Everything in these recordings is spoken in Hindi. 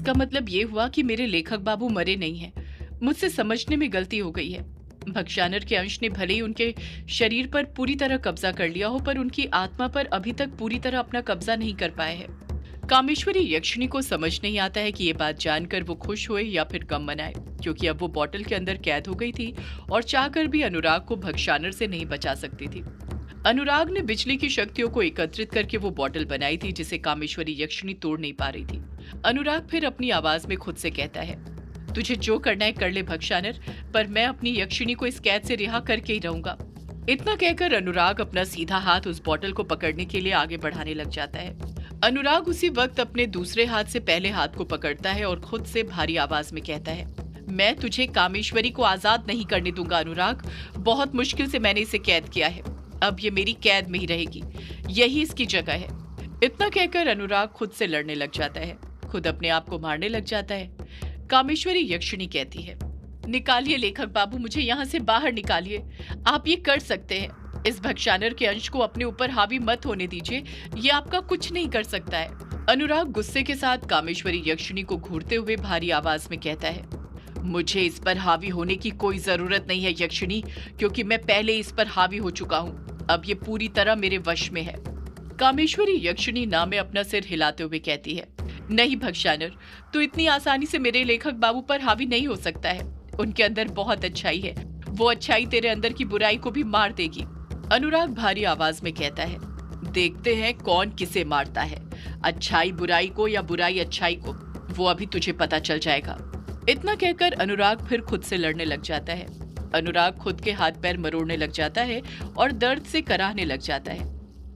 इसका मतलब ये हुआ कि मेरे लेखक बाबू मरे नहीं हैं। मुझसे समझने में गलती हो गई है। भक्षानर के अंश ने भले ही उनके शरीर पर पूरी तरह कब्जा कर लिया हो, पर उनकी आत्मा पर अभी तक पूरी तरह अपना कब्जा नहीं कर पाए हैं। कामेश्वरी यक्षिणी को समझ नहीं आता है कि ये बात जानकर वो खुश हुए या फिर गम मनाए, क्योंकि अब वो बॉटल के अंदर कैद हो गई थी और चाहकर भी अनुराग को भक्षानर से नहीं बचा सकती थी। अनुराग ने बिजली की शक्तियों को एकत्रित करके वो बॉटल बनाई थी जिसे कामेश्वरी यक्षिणी तोड़ नहीं पा रही थी। अनुराग फिर अपनी आवाज में खुद से कहता है, तुझे जो करना है कर ले भक्षानर, पर मैं अपनी यक्षिणी को इस कैद से रिहा करके ही रहूंगा। इतना कहकर अनुराग अपना सीधा हाथ उस बॉटल को पकड़ने के लिए आगे बढ़ाने लग जाता है। अनुराग उसी वक्त अपने दूसरे हाथ से पहले हाथ को पकड़ता है और खुद से भारी आवाज में कहता है, मैं तुझे कामेश्वरी को आजाद नहीं करने दूंगा अनुराग। बहुत मुश्किल से मैंने इसे कैद किया है, अब ये मेरी कैद में ही रहेगी, यही इसकी जगह है। इतना कहकर अनुराग खुद से लड़ने लग जाता है, खुद अपने आप को मारने लग जाता है। कामेश्वरी यक्षिणी कहती है, निकालिए लेखक बाबू, मुझे यहाँ से बाहर निकालिए। आप ये कर सकते हैं, इस भक्षानर के अंश को अपने ऊपर हावी मत होने दीजिए, ये आपका कुछ नहीं कर सकता है। अनुराग गुस्से के साथ कामेश्वरी यक्षिणी को घूरते हुए भारी आवाज में कहता है, मुझे इस पर हावी होने की कोई जरूरत नहीं है यक्षिणी, क्योंकि मैं पहले इस पर हावी हो चुका हूँ। अब ये पूरी तरह मेरे वश में है। कामेश्वरी यक्षिणी ना में अपना सिर हिलाते हुए कहती है, नहीं भक्षानर, तू इतनी आसानी से मेरे लेखक बाबू पर हावी नहीं हो सकता है। उनके अंदर बहुत अच्छाई है, वो अच्छाई तेरे अंदर की बुराई को भी मार देगी। अनुराग भारी आवाज में कहता है, देखते हैं कौन किसे मारता है, अच्छाई बुराई को या बुराई अच्छाई को, वो अभी तुझे पता चल जाएगा। इतना कहकर अनुराग फिर खुद से लड़ने लग जाता है। अनुराग खुद के हाथ पैर मरोड़ने लग जाता है और दर्द से कराहने लग जाता है।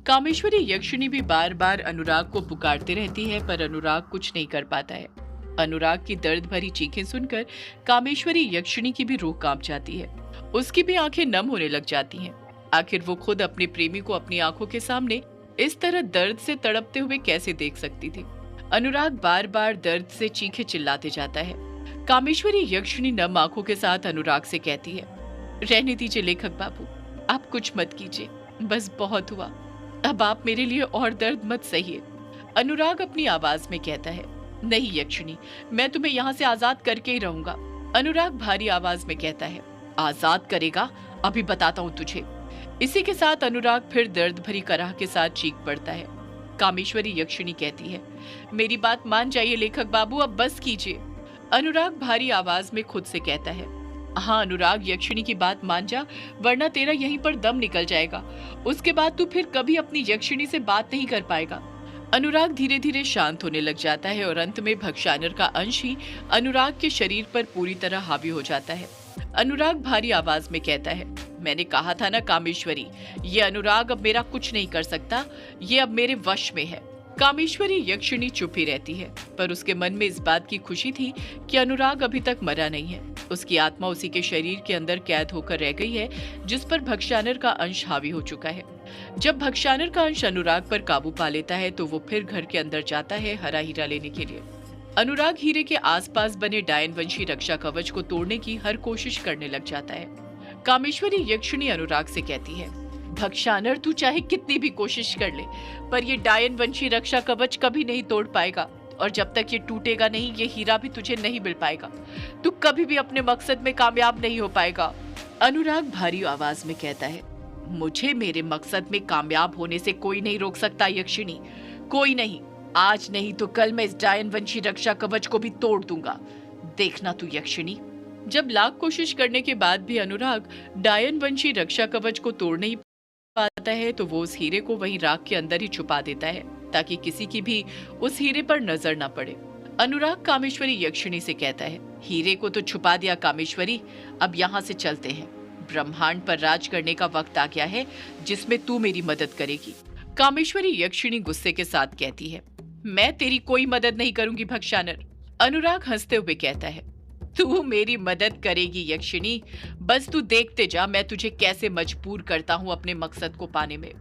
कामेश्वरी यक्षिणी भी बार बार अनुराग को पुकारती रहती है, पर अनुराग कुछ नहीं कर पाता है। अनुराग की दर्द भरी चीखें सुनकर कामेश्वरी यक्षिणी की भी रूह कांप जाती है, उसकी भी आंखें नम होने लग जाती हैं। आखिर वो खुद अपने प्रेमी को अपनी आंखों के सामने इस तरह दर्द से तड़पते हुए कैसे देख सकती थी। अनुराग बार बार दर्द से चीखे चिल्लाते जाता है। कामेश्वरी यक्षिणी नम आंखों के साथ अनुराग से कहती है, रहने दीजिए लेखक बाबू, आप कुछ मत कीजिए, बस बहुत हुआ, अब आप मेरे लिए और दर्द मत सहिए। अनुराग अपनी आवाज में कहता है, नहीं यक्षिणी, मैं तुम्हें यहाँ से आजाद करके ही रहूंगा। अनुराग भारी आवाज में कहता है, आजाद करेगा, अभी बताता हूँ तुझे। इसी के साथ अनुराग फिर दर्द भरी कराह के साथ चीख पड़ता है। कामेश्वरी यक्षिणी कहती है, मेरी बात मान जाइए लेखक बाबू, अब बस कीजिए। अनुराग भारी आवाज में खुद से कहता है, हाँ अनुराग, यक्षिणी की बात मान जा, वरना तेरा यहीं पर दम निकल जाएगा। उसके बाद तू फिर कभी अपनी यक्षिणी से बात नहीं कर पाएगा। अनुराग धीरे धीरे शांत होने लग जाता है और अंत में भक्षानर का अंश ही अनुराग के शरीर पर पूरी तरह हावी हो जाता है। अनुराग भारी आवाज में कहता है, मैंने कहा था ना कामेश्वरी, ये अनुराग अब मेरा कुछ नहीं कर सकता, ये अब मेरे वश में है। कामेश्वरी यक्षिणी चुप ही रहती है, पर उसके मन में इस बात की खुशी थी कि अनुराग अभी तक मरा नहीं है। उसकी आत्मा उसी के शरीर के अंदर कैद होकर रह गई है जिस पर भक्षानर का अंश हावी हो चुका है। जब भक्षानर का अंश अनुराग पर काबू पा लेता है तो वो फिर घर के अंदर जाता है हरा हीरा लेने के लिए। अनुराग हीरे के आसपास बने डायनवंशी रक्षा कवच को तोड़ने की हर कोशिश करने लग जाता है। कामेश्वरी यक्षिणी अनुराग से कहती है, भक्षानर, तू चाहे कितनी भी कोशिश कर ले, पर ये डायनवंशी रक्षा कवच कभी नहीं तोड़ पाएगा, और जब तक ये टूटेगा नहीं, ये हीरा भी तुझे नहीं मिल पाएगा। तू कभी भी अपने मकसद में कामयाब नहीं हो पाएगा। अनुराग भारी आवाज में कहता है, मुझे मेरे मकसद में कामयाब होने से कोई नहीं रोक सकता यक्षिणी, कोई नहीं। आज नहीं तो कल मैं इस डायनवंशी रक्षा कवच को भी तोड़ दूंगा, देखना तू यक्षिणी। जब लाख कोशिश करने के बाद भी अनुराग डायनवंशी रक्षा कवच को तोड़ नहीं पाता है तो वो उस हीरे को वहीं राख के अंदर ही छुपा देता है, ताकि किसी की भी उस हीरे पर नजर न पड़े। अनुराग कामेश्वरी यक्षिणी से कहता है, हीरे को तो छुपा दिया कामेश्वरी, अब यहाँ से चलते हैं। ब्रह्मांड पर राज करने का वक्त आ गया है जिसमें तू मेरी मदद करेगी। कामेश्वरी यक्षिणी गुस्से के साथ कहती है, मैं तेरी कोई मदद नहीं करूंगी भक्षानर। अनुराग हंसते हुए कहता है, तू मेरी मदद करेगी यक्षिणी, बस तू देखते जा मैं तुझे कैसे मजबूर करता हूँ अपने मकसद को पाने में।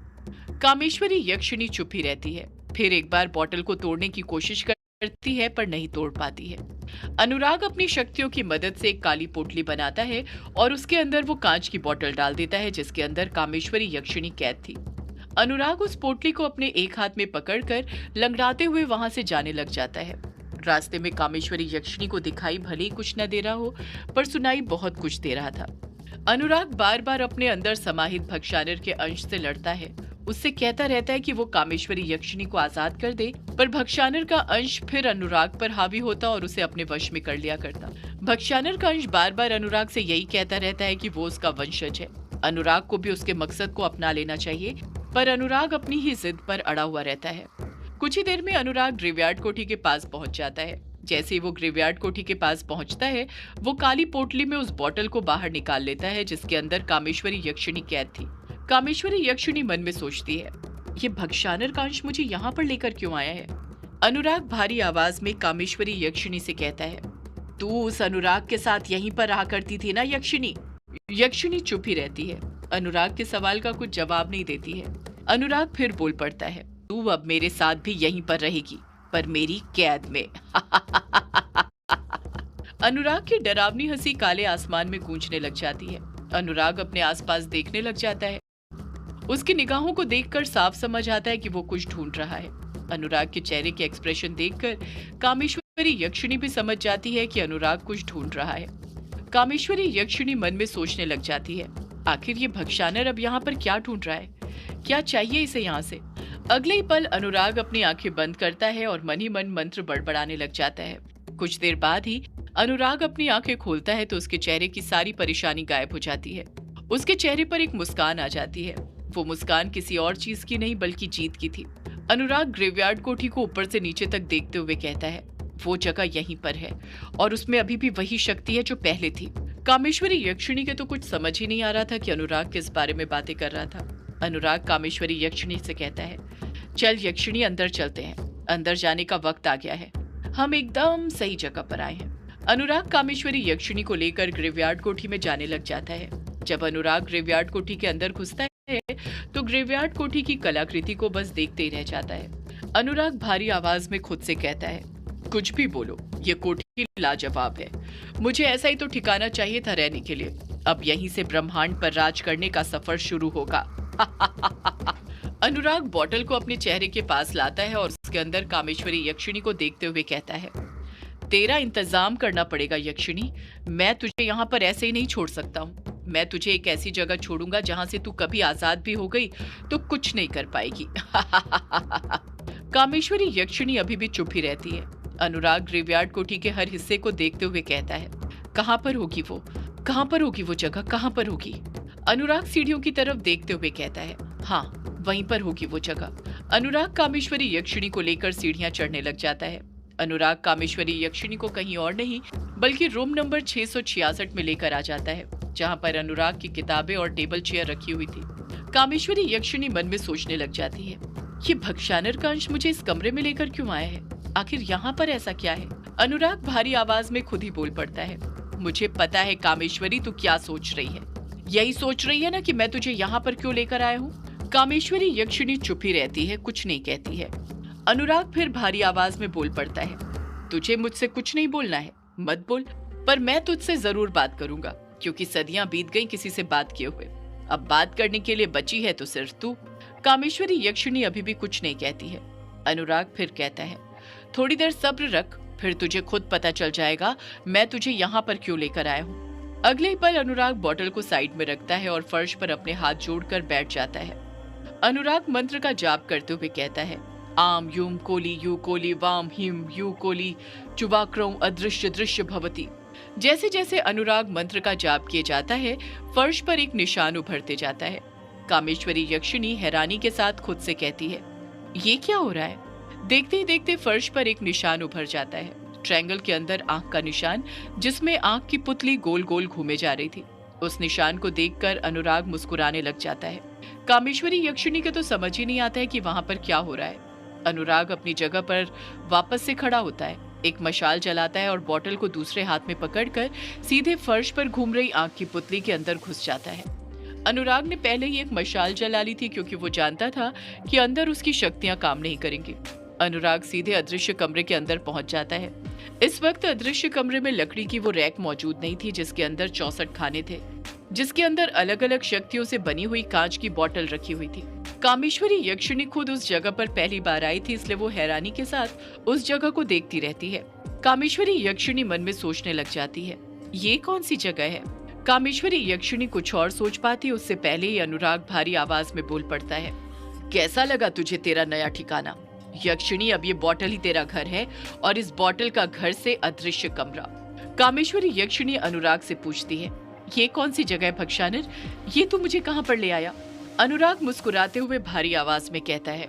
कामेश्वरी यक्षिणी चुप ही रहती है, फिर एक बार बॉटल को तोड़ने की कोशिश करती है पर नहीं तोड़ पाती है। अनुराग अपनी शक्तियों की मदद से एक काली पोटली बनाता है और उसके अंदर वो कांच की बोतल डाल देता है जिसके अंदर कामेश्वरी यक्षिणी कैद थी। अनुराग उस पोटली को अपने एक हाथ में पकड़कर लंगड़ाते हुए वहां से जाने लग जाता है। रास्ते में कामेश्वरी यक्षिणी को दिखाई भले ही कुछ न दे रहा हो, पर सुनाई बहुत कुछ दे रहा था। अनुराग बार बार अपने अंदर समाहित भक्षानर के अंश से लड़ता है, उससे कहता रहता है कि वो कामेश्वरी यक्षिणी को आजाद कर दे, पर भक्षानर का अंश फिर अनुराग पर हावी होता और उसे अपने वश में कर लिया करता। भक्षानर का अंश बार बार अनुराग से यही कहता रहता है कि वो उसका वंशज है, अनुराग को भी उसके मकसद को अपना लेना चाहिए, पर अनुराग अपनी ही जिद पर अड़ा हुआ रहता है। कुछ ही देर में अनुराग ग्रेवयार्ड कोठी के पास पहुंच जाता है। जैसे ही वो ग्रेवयार्ड कोठी के पास पहुंचता है, वो काली पोटली में उस बोतल को बाहर निकाल लेता है जिसके अंदर कामेश्वरी यक्षिणी कैद थी। कामेश्वरी यक्षिणी मन में सोचती है, ये भक्षानर का अंश मुझे यहाँ पर लेकर क्यों आया है? अनुराग भारी आवाज में कामेश्वरी यक्षिणी से कहता है, तू उस अनुराग के साथ यहीं पर रहा करती थी ना यक्षिणी? यक्षिणी चुप ही रहती है, अनुराग के सवाल का कुछ जवाब नहीं देती है। अनुराग फिर बोल पड़ता है, तू अब मेरे साथ भी यहीं पर रहेगी, पर मेरी कैद में। अनुराग की डरावनी हंसी काले आसमान में गूंजने लग जाती है। अनुराग अपने आसपास देखने लग जाता है। उसकी निगाहों को देखकर साफ समझ आता है कि वो कुछ ढूंढ रहा है। अनुराग के चेहरे के एक्सप्रेशन देखकर कामेश्वरी यक्षिणी भी समझ जाती है कि अनुराग कुछ ढूंढ रहा है। कामेश्वरी यक्षिणी मन में सोचने लग जाती है, आखिर ये भक्षानर अब यहाँ पर क्या ढूंढ रहा है, क्या चाहिए इसे यहाँ से? अगले ही पल अनुराग अपनी आंखें बंद करता है और मन ही मन मंत्र बड़बड़ाने लग जाता है। कुछ देर बाद ही अनुराग अपनी आंखें खोलता है तो उसके चेहरे की सारी परेशानी गायब हो जाती है। उसके चेहरे पर एक मुस्कान आ जाती है। वो मुस्कान किसी और चीज की नहीं बल्कि जीत की थी। अनुराग ग्रेवयार्ड कोठी को ऊपर से नीचे तक देखते हुए कहता है, वो जगह यहीं पर है और उसमें अभी भी वही शक्ति है जो पहले थी। कामेश्वरी यक्षिणी के तो कुछ समझ ही नहीं आ रहा था कि अनुराग किस बारे में बातें कर रहा था। अनुराग कामेश्वरी यक्षिणी से कहता है, चल यक्षिणी अंदर चलते हैं, अंदर जाने का वक्त आ गया है, हम एकदम सही जगह पर आए हैं। अनुराग कामेश्वरी यक्षिणी को लेकर ग्रेवयार्ड कोठी में जाने लग जाता है। जब अनुराग ग्रेवयार्ड कोठी के अंदर घुसता है तो ग्रेवयार्ड कोठी की कलाकृति को बस देखते ही रह जाता है। अनुराग भारी आवाज में खुद से कहता है, कुछ भी बोलो, ये कोठी लाजवाब है, मुझे ऐसा ही तो ठिकाना चाहिए था रहने के लिए। अब यहीं से ब्रह्मांड पर राज करने का सफर शुरू होगा। अनुराग बोतल को अपने चेहरे के पास लाता है और उसके अंदर कामेश्वरी यक्षिणी को देखते हुए कहता है, तेरा इंतजाम करना पड़ेगा यक्षिणी, मैं तुझे यहाँ पर ऐसे ही नहीं छोड़ सकता हूँ। मैं तुझे एक ऐसी जगह छोड़ूंगा जहाँ से तू कभी आजाद भी हो गई तो कुछ नहीं कर पाएगी। कामेश्वरी यक्षिणी अभी भी चुप ही रहती है। अनुराग ग्रेवयार्ड कोठी के हर हिस्से को देखते हुए कहता है, कहाँ पर होगी वो, कहाँ पर होगी वो जगह, कहाँ पर होगी? अनुराग सीढ़ियों की तरफ देखते हुए कहता है, हाँ वहीं पर होगी वो जगह। अनुराग कामेश्वरी यक्षिणी को लेकर सीढ़ियां चढ़ने लग जाता है। अनुराग कामेश्वरी यक्षिणी को कहीं और नहीं बल्कि रूम नंबर 666 में लेकर आ जाता है, जहां पर अनुराग की किताबें और टेबल चेयर रखी हुई थी। कामेश्वरी यक्षिणी मन में सोचने लग जाती है, ये भक्षानर का अंश मुझे इस कमरे में लेकर क्यों आया है, आखिर यहाँ पर ऐसा क्या है? अनुराग भारी आवाज में खुद ही बोल पड़ता है, मुझे पता है कामेश्वरी तू क्या सोच रही है, यही सोच रही है ना कि मैं तुझे यहाँ पर क्यों लेकर आया हूँ? कामेश्वरी यक्षिणी चुप ही रहती है, कुछ नहीं कहती है। अनुराग फिर भारी आवाज में बोल पड़ता है, तुझे मुझसे कुछ नहीं बोलना है, मत बोल, पर मैं तुझसे जरूर बात करूंगा, क्योंकि सदियां बीत गईं किसी से बात किए हुए। अब बात करने के लिए बची है तो सिर्फ तू। कामेश्वरी यक्षिणी अभी भी कुछ नहीं कहती है। अनुराग फिर कहता है, थोड़ी देर सब्र रख, फिर तुझे खुद पता चल जाएगा मैं तुझे यहाँ पर क्यों लेकर आया हूँ। अगले ही पल अनुराग बोतल को साइड में रखता है और फर्श पर अपने हाथ जोड़कर बैठ जाता है। अनुराग मंत्र का जाप करते हुए कहता है, आम यूम कोली यू कोली वाम हिम यू कोली चुवाक्रौ अदृश्य दृश्य भवती। जैसे जैसे अनुराग मंत्र का जाप किए जाता है, फर्श पर एक निशान उभरते जाता है। कामेश्वरी यक्षिणी हैरानी के साथ खुद से कहती है, ये क्या हो रहा है? देखते ही देखते फर्श पर एक निशान उभर जाता है, ट्रायंगल के अंदर आंख का निशान, जिसमें आंख की पुतली गोल गोल घूमे जा रही थी। उस निशान को देखकर अनुराग मुस्कुराने लग जाता है। कामेश्वरी यक्षिणी के तो समझ ही नहीं आता है कि वहां पर क्या हो रहा है। अनुराग अपनी जगह पर वापस से खड़ा होता है, एक मशाल जलाता है और बोतल को दूसरे हाथ में पकड़कर सीधे फर्श पर घूम रही आंख की पुतली के अंदर घुस जाता है। अनुराग ने पहले ही एक मशाल जला ली थी, क्योंकि वो जानता था कि अंदर उसकी शक्तियां काम नहीं करेंगी। अनुराग सीधे अदृश्य कमरे के अंदर पहुंच जाता है। इस वक्त अदृश्य कमरे में लकड़ी की वो रैक मौजूद नहीं थी, जिसके अंदर 64 खाने थे, जिसके अंदर अलग अलग शक्तियों से बनी हुई कांच की बोतल रखी हुई थी। कामेश्वरी यक्षिणी खुद उस जगह पर पहली बार आई थी, इसलिए वो हैरानी के साथ उस जगह को देखती रहती है। कामेश्वरी यक्षिणी मन में सोचने लग जाती है, ये कौन सी जगह है। कामेश्वरी यक्षिणी कुछ और सोच पाती उससे पहले ही अनुराग भारी आवाज में बोल पड़ता है, कैसा लगा तुझे तेरा नया ठिकाना। यक्षिणी, अब ये बॉटल ही तेरा घर है और इस बॉटल का घर से अदृश्य कमरा। कामेश्वरी यक्षिणी अनुराग से पूछती है, ये कौन सी जगह है भक्षानर, ये तू मुझे कहाँ पर ले आया। अनुराग मुस्कुराते हुए भारी आवाज में कहता है,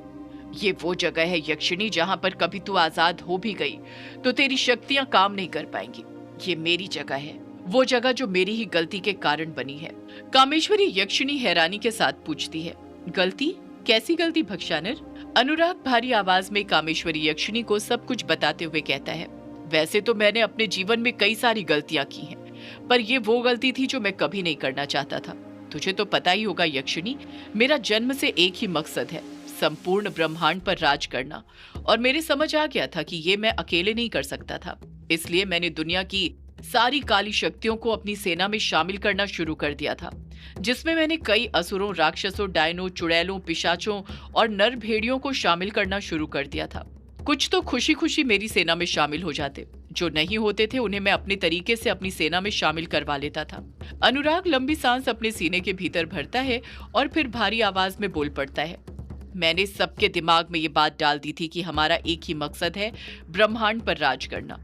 ये वो जगह है यक्षिणी जहाँ पर कभी तू आजाद हो भी गई तो तेरी शक्तियां काम नहीं कर पाएंगी। ये मेरी जगह है, वो जगह जो मेरी ही गलती के कारण बनी है। कामेश्वरी यक्षिणी हैरानी के साथ पूछती है, गलती, कैसी गलती भक्षानर। अनुराग भारी आवाज में कामेश्वरी यक्षिणी को सब कुछ बताते हुए कहता है, वैसे तो मैंने अपने जीवन में कई सारी गलतियां की हैं, पर ये वो गलती थी जो मैं कभी नहीं करना चाहता था। तुझे तो पता ही होगा यक्षिणी, मेरा जन्म से एक ही मकसद है, संपूर्ण ब्रह्मांड पर राज करना। और मेरे समझ आ गया था कि ये मैं अकेले नहीं कर सकता था, इसलिए मैंने दुनिया की सारी काली शक्तियों को अपनी सेना में शामिल करना शुरू कर दिया था, जिसमें मैंने कई असुरों, राक्षसों, डायनों, चुड़ैलों, पिशाचों और नर भेड़ियों को शामिल करना शुरू कर दिया था। कुछ तो खुशी खुशी मेरी सेना में शामिल हो जाते, जो नहीं होते थे उन्हें मैं अपने तरीके से अपनी सेना में शामिल करवा लेता था। अनुराग लंबी सांस अपने सीने के भीतर भरता है और फिर भारी आवाज में बोल पड़ता है, मैंने सबके दिमाग में ये बात डाल दी थी कि हमारा एक ही मकसद है, ब्रह्मांड पर राज करना,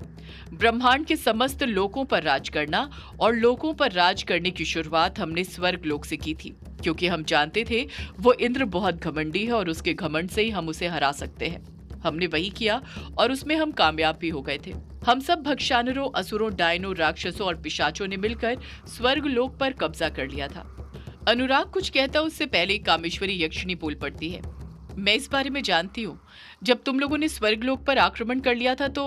ब्रह्मांड के समस्त लोकों पर राज करना। और लोकों पर राज करने की शुरुआत हमने स्वर्ग लोक से की थी, क्योंकि हम जानते थे वो इंद्र बहुत घमंडी है और उसके घमंड से ही हम उसे हरा सकते हैं। हमने वही किया और उसमें हम कामयाब भी हो गए थे। हम सब भक्षानरों, असुरों, डायनों, राक्षसों और पिशाचों ने मिलकर स्वर्ग लोक पर कब्जा कर लिया था। अनुराग कुछ कहता उससे पहले कामेश्वरी यक्षिणी बोल पड़ती है, मैं इस बारे में जानती हूँ। जब तुम लोगों ने स्वर्गलोक पर आक्रमण कर लिया था तो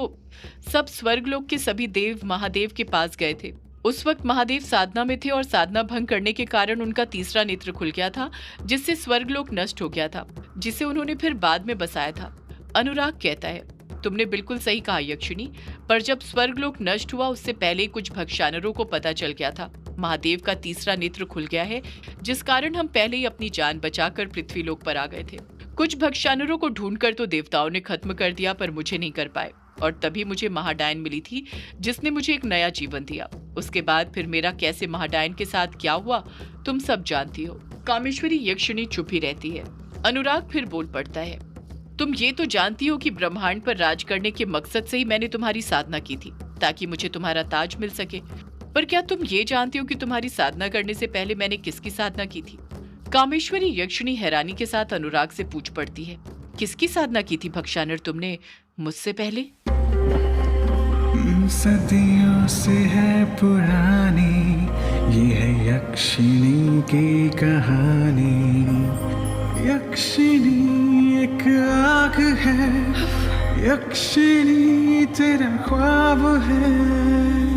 सब स्वर्गलोक के सभी देव महादेव के पास गए थे। उस वक्त महादेव साधना में थे और साधना भंग करने के कारण उनका तीसरा नेत्र खुल गया था, जिससे स्वर्गलोक नष्ट हो गया था, जिसे उन्होंने फिर बाद में बसाया था। अनुराग कहता है, तुमने बिल्कुल सही कहा यक्षिणी, पर जब स्वर्गलोक नष्ट हुआ उससे पहले कुछ भक्षानरों को पता चल गया था महादेव का तीसरा नेत्र खुल गया है, जिस कारण हम पहले ही अपनी जान बचाकर पृथ्वीलोक पर आ गए थे। कुछ भक्षानरों को ढूंढकर तो देवताओं ने खत्म कर दिया, पर मुझे नहीं कर पाए, और तभी मुझे महाडायन मिली थी जिसने मुझे एक नया जीवन दिया। उसके बाद फिर मेरा कैसे महाडायन के साथ क्या हुआ तुम सब जानती हो। कामेश्वरी यक्षिणी चुप ही रहती है। अनुराग फिर बोल पड़ता है, तुम ये तो जानती हो कि ब्रह्मांड पर राज करने के मकसद से ही मैंने तुम्हारी साधना की थी, ताकि मुझे तुम्हारा ताज मिल सके। पर क्या तुम ये जानती हो कि तुम्हारी साधना करने से पहले मैंने किसकी साधना की थी। कामेश्वरी यक्षिणी हैरानी के साथ अनुराग से पूछ पड़ती है, किसकी साधना की थी भक्षानर तुमने मुझसे पहले। सदियों से है पुरानी ये है यक्षिणी की कहानी। यक्षिणी एक आग है, यक्षिणी तेरा ख्वाब है।